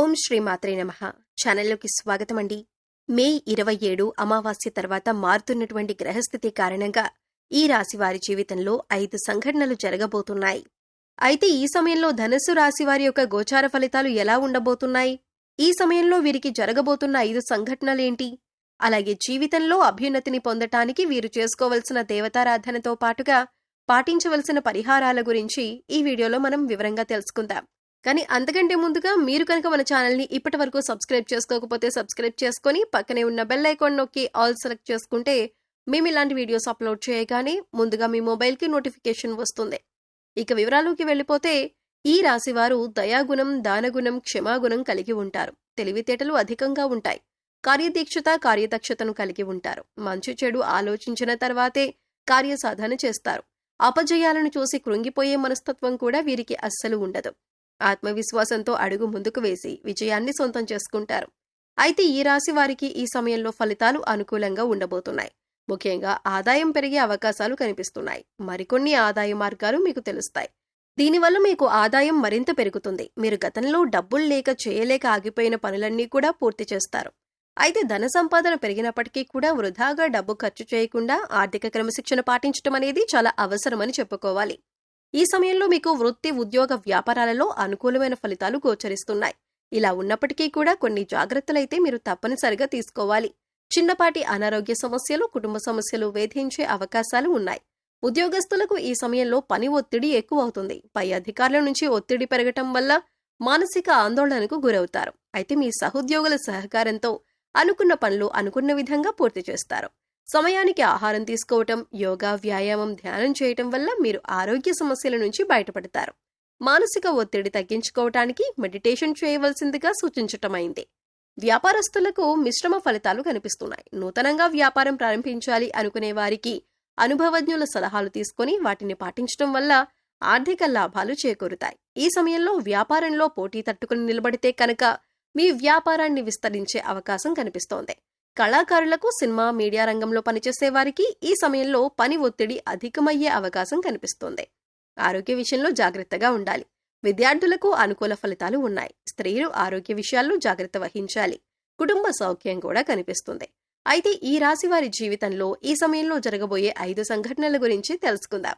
ఓం శ్రీ మాత్రే నమః. ఛానల్లోకి స్వాగతం అండి. మే 27 అమావాస్య తర్వాత మారుతున్నటువంటి గ్రహస్థితి కారణంగా ఈ రాశి వారి జీవితంలో 5 సంఘటనలు జరగబోతున్నాయి. అయితే ఈ సమయంలో ధనుస్సు రాశి వారి యొక్క గోచార ఫలితాలు ఎలా ఉండబోతున్నాయి? ఈ సమయంలో వీరికి జరగబోతున్న 5 సంఘటనలేంటి? అలాగే జీవితంలో అభ్యున్నతిని పొందటానికి వీరు చేసుకోవలసిన దేవతారాధనతో పాటుగా పాటించవలసిన పరిహారాల గురించి ఈ వీడియోలో మనం వివరంగా తెలుసుకుందాం. కానీ అంతకంటే ముందుగా మీరు కనుక మన ఛానల్ని ఇప్పటి వరకు సబ్స్క్రైబ్ చేసుకోకపోతే సబ్స్క్రైబ్ చేసుకుని పక్కనే ఉన్న బెల్ ఐకాన్ నొక్కి ఆల్ సెలెక్ట్ చేసుకుంటే మేము ఇలాంటి వీడియోస్ అప్లోడ్ చేయగానే ముందుగా మీ మొబైల్కి నోటిఫికేషన్ వస్తుంది. ఇక వివరాల్లోకి వెళ్ళిపోతే ఈ రాశివారు దయాగుణం, దానగుణం, క్షమాగుణం కలిగి ఉంటారు. తెలివితేటలు అధికంగా ఉంటాయి. కార్యదీక్షత, కార్యదక్షతను కలిగి ఉంటారు. మంచి చెడు ఆలోచించిన తర్వాతే కార్యసాధన చేస్తారు. అపజయాలను చూసి కృంగిపోయే మనస్తత్వం కూడా వీరికి అస్సలు ఉండదు. ఆత్మవిశ్వాసంతో అడుగు ముందుకు వేసి విజయాన్ని సొంతం చేసుకుంటారు. అయితే ఈ రాశి వారికి ఈ సమయంలో ఫలితాలు అనుకూలంగా ఉండబోతున్నాయి. ముఖ్యంగా ఆదాయం పెరిగే అవకాశాలు కనిపిస్తున్నాయి. మరికొన్ని ఆదాయ మార్గాలు మీకు తెలుస్తాయి. దీనివల్ల మీకు ఆదాయం మరింత పెరుగుతుంది. మీరు గతంలో డబ్బులు లేక చేయలేక ఆగిపోయిన పనులన్నీ కూడా పూర్తి చేస్తారు. అయితే ధన సంపాదన పెరిగినప్పటికీ కూడా వృధాగా డబ్బు ఖర్చు చేయకుండా ఆర్థిక క్రమశిక్షణ పాటించడం అనేది చాలా అవసరమని చెప్పుకోవాలి. ఈ సమయంలో మీకు వృత్తి, ఉద్యోగ, వ్యాపారాలలో అనుకూలమైన ఫలితాలు గోచరిస్తున్నాయి. ఇలా ఉన్నప్పటికీ కూడా కొన్ని జాగ్రత్తలైతే మీరు తప్పనిసరిగా తీసుకోవాలి. చిన్నపాటి అనారోగ్య సమస్యలు, కుటుంబ సమస్యలు వేధించే అవకాశాలు ఉన్నాయి. ఉద్యోగస్తులకు ఈ సమయంలో పని ఒత్తిడి ఎక్కువ అవుతుంది. పై అధికారుల నుంచి ఒత్తిడి పెరగటం వల్ల మానసిక ఆందోళనకు గురవుతారు. అయితే మీ సహోద్యోగుల సహకారంతో అనుకున్న పనులు అనుకున్న విధంగా పూర్తి చేస్తారు. సమయానికి ఆహారం తీసుకోవటం, యోగా, వ్యాయామం, ధ్యానం చేయటం వల్ల మీరు ఆరోగ్య సమస్యల నుంచి బయటపడతారు. మానసిక ఒత్తిడి తగ్గించుకోవటానికి మెడిటేషన్ చేయవలసిందిగా సూచించటమైంది. వ్యాపారస్తులకు మిశ్రమ ఫలితాలు కనిపిస్తున్నాయి. నూతనంగా వ్యాపారం ప్రారంభించాలి అనుకునే వారికి అనుభవజ్ఞుల సలహాలు తీసుకుని వాటిని పాటించడం వల్ల ఆర్థిక లాభాలు చేకూరుతాయి. ఈ సమయంలో వ్యాపారంలో పోటీ తట్టుకుని నిలబడితే కనుక మీ వ్యాపారాన్ని విస్తరించే అవకాశం కనిపిస్తోంది. కళాకారులకు, సినిమా, మీడియా రంగంలో పనిచేసే వారికి ఈ సమయంలో పని ఒత్తిడి అధికమయ్యే అవకాశం కనిపిస్తోంది. ఆరోగ్య విషయంలో జాగ్రత్తగా ఉండాలి. విద్యార్థులకు అనుకూల ఫలితాలు ఉన్నాయి. స్త్రీలు ఆరోగ్య విషయాల్లో జాగ్రత్త వహించాలి. కుటుంబ సౌఖ్యం కూడా కనిపిస్తుంది. అయితే ఈ రాశి వారి జీవితంలో ఈ సమయంలో జరగబోయే 5 సంఘటనల గురించి తెలుసుకుందాం.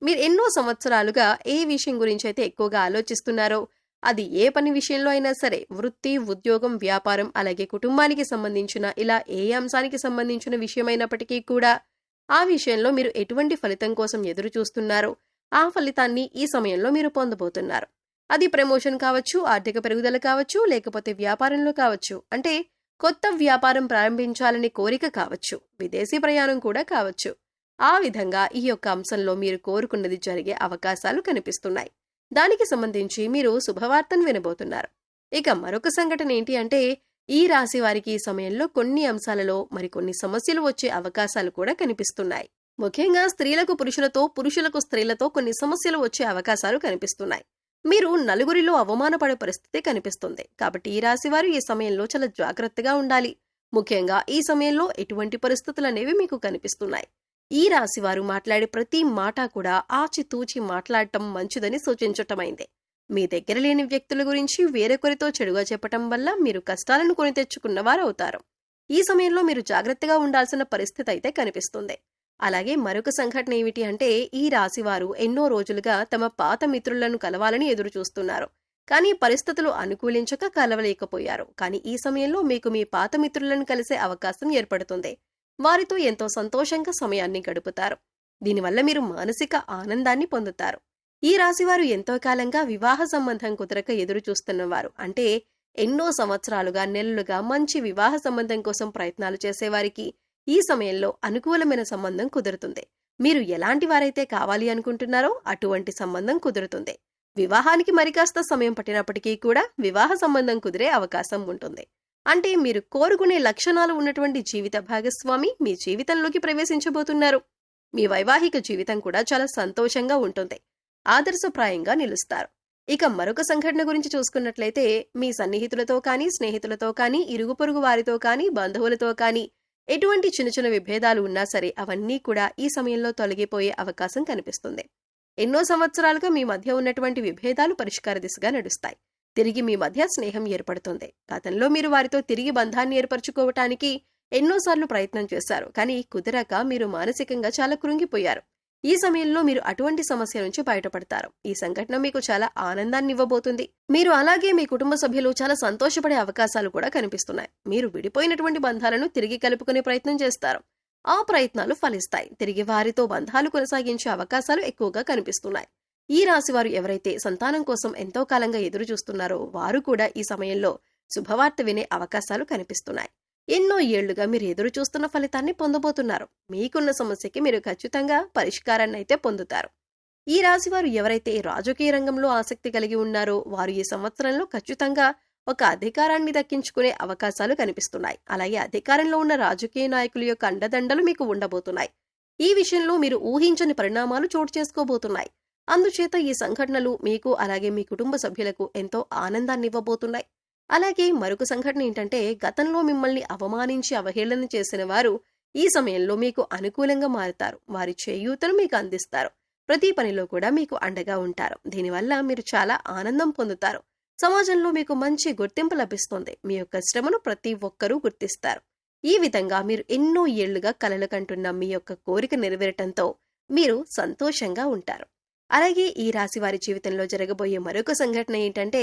మీరు ఎన్నో సంవత్సరాలుగా ఏ విషయం గురించి అయితే ఎక్కువగా ఆలోచిస్తున్నారో, అది ఏ పని విషయంలో అయినా సరే, వృత్తి, ఉద్యోగం, వ్యాపారం, అలాగే కుటుంబానికి సంబంధించిన ఇలా ఏ అంశానికి సంబంధించిన విషయమైనప్పటికీ కూడా ఆ విషయంలో మీరు ఎటువంటి ఫలితం కోసం ఎదురు చూస్తున్నారో ఆ ఫలితాన్ని ఈ సమయంలో మీరు పొందబోతున్నారు. అది ప్రమోషన్ కావచ్చు, ఆర్థిక పెరుగుదల కావచ్చు, లేకపోతే వ్యాపారంలో కావచ్చు, అంటే కొత్త వ్యాపారం ప్రారంభించాలనే కోరిక కావచ్చు, విదేశీ ప్రయాణం కూడా కావచ్చు. ఆ విధంగా ఈ యొక్క అంశంలో మీరు కోరుకున్నది జరిగే అవకాశాలు కనిపిస్తున్నాయి. దానికి సంబంధించి మీరు శుభవార్తను వినబోతున్నారు. ఇక మరొక సంఘటన ఏంటి అంటే, ఈ రాశి వారికి ఈ సమయంలో కొన్ని అంశాలలో మరికొన్ని సమస్యలు వచ్చే అవకాశాలు కూడా కనిపిస్తున్నాయి. ముఖ్యంగా స్త్రీలకు పురుషులతో, పురుషులకు స్త్రీలతో కొన్ని సమస్యలు వచ్చే అవకాశాలు కనిపిస్తున్నాయి. మీరు నలుగురిలో అవమానపడే పరిస్థితి కనిపిస్తుంది. కాబట్టి ఈ రాశి వారు ఈ సమయంలో చాలా జాగ్రత్తగా ఉండాలి. ముఖ్యంగా ఈ సమయంలో ఎటువంటి పరిస్థితులు అనేవి మీకు కనిపిస్తున్నాయి. ఈ రాశివారు మాట్లాడే ప్రతి మాట కూడా ఆచితూచి మాట్లాడటం మంచిదని సూచించటమైంది. మీ దగ్గర లేని వ్యక్తుల గురించి వేరొకరితో చెడుగా చెప్పటం వల్ల మీరు కష్టాలను కొని తెచ్చుకున్నవారవుతారు. ఈ సమయంలో మీరు జాగ్రత్తగా ఉండాల్సిన పరిస్థితి అయితే కనిపిస్తుంది. అలాగే మరొక సంఘటన ఏమిటి అంటే, ఈ రాశివారు ఎన్నో రోజులుగా తమ పాత మిత్రులను కలవాలని ఎదురు చూస్తున్నారు. కానీ పరిస్థితులు అనుకూలించక కలవలేకపోయారు. కానీ ఈ సమయంలో మీకు మీ పాత మిత్రులను కలిసే అవకాశం ఏర్పడుతుంది. వారితో ఎంతో సంతోషంగా సమయాన్ని గడుపుతారు. దీనివల్ల మీరు మానసిక ఆనందాన్ని పొందుతారు. ఈ రాశివారు ఎంతో కాలంగా వివాహ సంబంధం కుదరక ఎదురు చూస్తున్నవారు, అంటే ఎన్నో సంవత్సరాలుగా, నెలలుగా మంచి వివాహ సంబంధం కోసం ప్రయత్నాలు చేసేవారికి ఈ సమయంలో అనుకూలమైన సంబంధం కుదురుతుంది. మీరు ఎలాంటి వారైతే కావాలి అనుకుంటున్నారో అటువంటి సంబంధం కుదురుతుంది. వివాహానికి మరికాస్త సమయం పట్టినప్పటికీ కూడా వివాహ సంబంధం కుదిరే అవకాశం ఉంటుంది. అంటే మీరు కోరుకునే లక్షణాలు ఉన్నటువంటి జీవిత భాగస్వామి మీ జీవితంలోకి ప్రవేశించబోతున్నారు. మీ వైవాహిక జీవితం కూడా చాలా సంతోషంగా ఉంటుంది. ఆదర్శప్రాయంగా నిలుస్తారు. ఇక మరొక సంఘటన గురించి చూసుకున్నట్లయితే, మీ సన్నిహితులతో కానీ, స్నేహితులతో కానీ, ఇరుగు పొరుగు వారితో కానీ, బంధువులతో కానీ ఎటువంటి చిన్న చిన్న విభేదాలు ఉన్నా సరే అవన్నీ కూడా ఈ సమయంలో తొలగిపోయే అవకాశం కనిపిస్తుంది. ఎన్నో సంవత్సరాలుగా మీ మధ్య ఉన్నటువంటి విభేదాలు పరిష్కార దిశగా నడుస్తాయి. తిరిగి మీ మధ్య స్నేహం ఏర్పడుతుంది. గతంలో మీరు వారితో తిరిగి బంధాన్ని ఏర్పరచుకోవటానికి ఎన్నోసార్లు ప్రయత్నం చేశారు, కానీ కుదరక మీరు మానసికంగా చాలా కృంగిపోయారు. ఈ సమయంలో మీరు అటువంటి సమస్య నుంచి బయటపడతారు. ఈ సంఘటన మీకు చాలా ఆనందాన్ని ఇవ్వబోతుంది. మీరు అలాగే మీ కుటుంబ సభ్యులు చాలా సంతోషపడే అవకాశాలు కూడా కనిపిస్తున్నాయి. మీరు విడిపోయినటువంటి బంధాలను తిరిగి కలుపుకునే ప్రయత్నం చేస్తారు. ఆ ప్రయత్నాలు ఫలిస్తాయి. తిరిగి వారితో బంధాలు కొనసాగించే అవకాశాలు ఎక్కువగా కనిపిస్తున్నాయి. ఈ రాశివారు ఎవరైతే సంతానం కోసం ఎంతో కాలంగా ఎదురు చూస్తున్నారో వారు కూడా ఈ సమయంలో శుభవార్త వినే అవకాశాలు కనిపిస్తున్నాయి. ఎన్నో ఏళ్లుగా మీరు ఎదురు చూస్తున్న ఫలితాన్ని పొందబోతున్నారు. మీకున్న సమస్యకి మీరు ఖచ్చితంగా పరిష్కారాన్ని అయితే పొందుతారు. ఈ రాశివారు ఎవరైతే రాజకీయ రంగంలో ఆసక్తి కలిగి ఉన్నారో వారు ఈ సంవత్సరంలో ఖచ్చితంగా ఒక అధికారాన్ని దక్కించుకునే అవకాశాలు కనిపిస్తున్నాయి. అలాగే అధికారంలో ఉన్న రాజకీయ నాయకుల యొక్క అండదండలు మీకు ఉండబోతున్నాయి. ఈ విషయంలో మీరు ఊహించని పరిణామాలు చోటు చేసుకోబోతున్నాయి. అందుచేత ఈ సంఘటనలు మీకు అలాగే మీ కుటుంబ సభ్యులకు ఎంతో ఆనందాన్ని ఇవ్వబోతున్నాయి. అలాగే మరొక సంఘటన ఏంటంటే, గతంలో మిమ్మల్ని అవమానించి అవహేళన చేసిన వారు ఈ సమయంలో మీకు అనుకూలంగా మారుతారు. వారి చేయూతను మీకు అందిస్తారు. ప్రతి పనిలో కూడా మీకు అండగా ఉంటారు. దీనివల్ల మీరు చాలా ఆనందం పొందుతారు. సమాజంలో మీకు మంచి గుర్తింపు లభిస్తుంది. మీ యొక్క శ్రమను ప్రతి ఒక్కరూ గుర్తిస్తారు. ఈ విధంగా మీరు ఎన్నో ఏళ్లుగా కలలు కంటున్న మీ యొక్క కోరిక నెరవేరటంతో మీరు సంతోషంగా ఉంటారు. అలాగే ఈ రాశి వారి జీవితంలో జరగబోయే మరొక సంఘటన ఏంటంటే,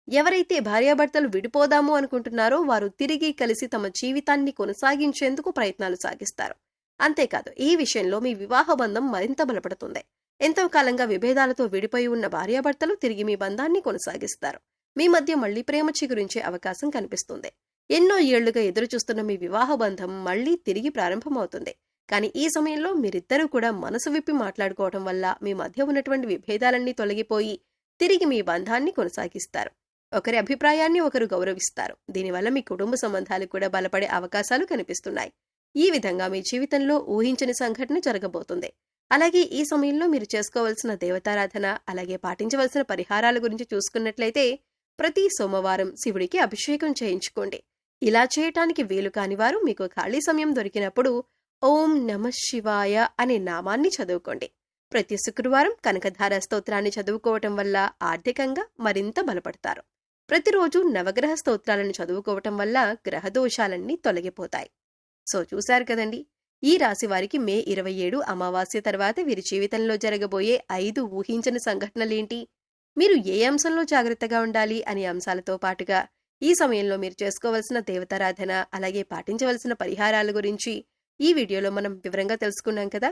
ఎవరైతే భార్యాభర్తలు విడిపోదాము అనుకుంటున్నారో వారు తిరిగి కలిసి తమ జీవితాన్ని కొనసాగించేందుకు ప్రయత్నాలు సాగిస్తారు. అంతేకాదు, ఈ విషయంలో మీ వివాహ బంధం మరింత బలపడుతుంది. ఎంతో కాలంగా విభేదాలతో విడిపోయి ఉన్న భార్యాభర్తలు తిరిగి మీ బంధాన్ని కొనసాగిస్తారు. మీ మధ్య మళ్లీ ప్రేమ చిగురించే అవకాశం కనిపిస్తుంది. ఎన్నో ఏళ్లుగా ఎదురుచూస్తున్న మీ వివాహ బంధం మళ్లీ తిరిగి ప్రారంభమవుతుంది. కానీ ఈ సమయంలో మీరిద్దరూ కూడా మనసు విప్పి మాట్లాడుకోవటం వల్ల మీ మధ్య ఉన్నటువంటి విభేదాలన్నీ తొలగిపోయి తిరిగి మీ బంధాన్ని కొనసాగిస్తారు. ఒకరి అభిప్రాయాన్ని ఒకరు గౌరవిస్తారు. దీనివల్ల మీ కుటుంబ సంబంధాలు కూడా బలపడే అవకాశాలు కనిపిస్తున్నాయి. ఈ విధంగా మీ జీవితంలో ఊహించని సంఘటన జరగబోతుంది. అలాగే ఈ సమయంలో మీరు చేసుకోవాల్సిన దేవతారాధన అలాగే పాటించవలసిన పరిహారాల గురించి చూసుకున్నట్లయితే, ప్రతి సోమవారం శివుడికి అభిషేకం చేయించుకోండి. ఇలా చేయటానికి వీలు కాని వారు మీకు ఖాళీ సమయం దొరికినప్పుడు ఓం నమః శివాయ అనే నామాన్ని చదువుకోండి. ప్రతి శుక్రవారం కనకధార స్తోత్రాన్ని చదువుకోవటం వల్ల ఆర్థికంగా మరింత బలపడతారు. ప్రతిరోజు నవగ్రహ స్తోత్రాలను చదువుకోవటం వల్ల గ్రహదోషాలన్నీ తొలగిపోతాయి. సో చూశారు కదండి, ఈ రాశి వారికి మే 27 అమావాస్య తర్వాత వీరి జీవితంలో జరగబోయే 5 ఊహించని సంఘటనలేంటి, మీరు ఏ అంశంలో జాగ్రత్తగా ఉండాలి అనే అంశాలతో పాటుగా ఈ సమయంలో మీరు చేసుకోవలసిన దేవతారాధన అలాగే పాటించవలసిన పరిహారాల గురించి ఈ వీడియోలో మనం వివరంగా తెలుసుకున్నాం కదా.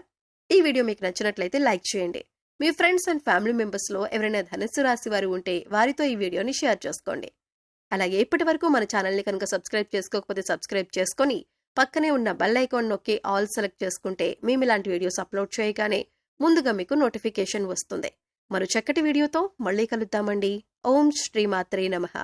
ఈ వీడియో మీకు నచ్చినట్లయితే లైక్ చేయండి. మీ ఫ్రెండ్స్ అండ్ ఫ్యామిలీ మెంబర్స్లో ఎవరైనా ధనుస్సు రాశి వారు ఉంటే వారితో ఈ వీడియోని షేర్ చేసుకోండి. అలాగే ఇప్పటి వరకు మన ఛానల్ని కనుక సబ్స్క్రైబ్ చేసుకోకపోతే సబ్స్క్రైబ్ చేసుకొని పక్కనే ఉన్న బెల్ ఐకాన్ నొక్కి ఆల్ సెలెక్ట్ చేసుకుంటే మేము ఇలాంటి వీడియోస్ అప్లోడ్ చేయగానే ముందుగా మీకు నోటిఫికేషన్ వస్తుంది. మరో చక్కటి వీడియోతో మళ్ళీ కలుద్దామండి. ఓం శ్రీమాత్రే నమః.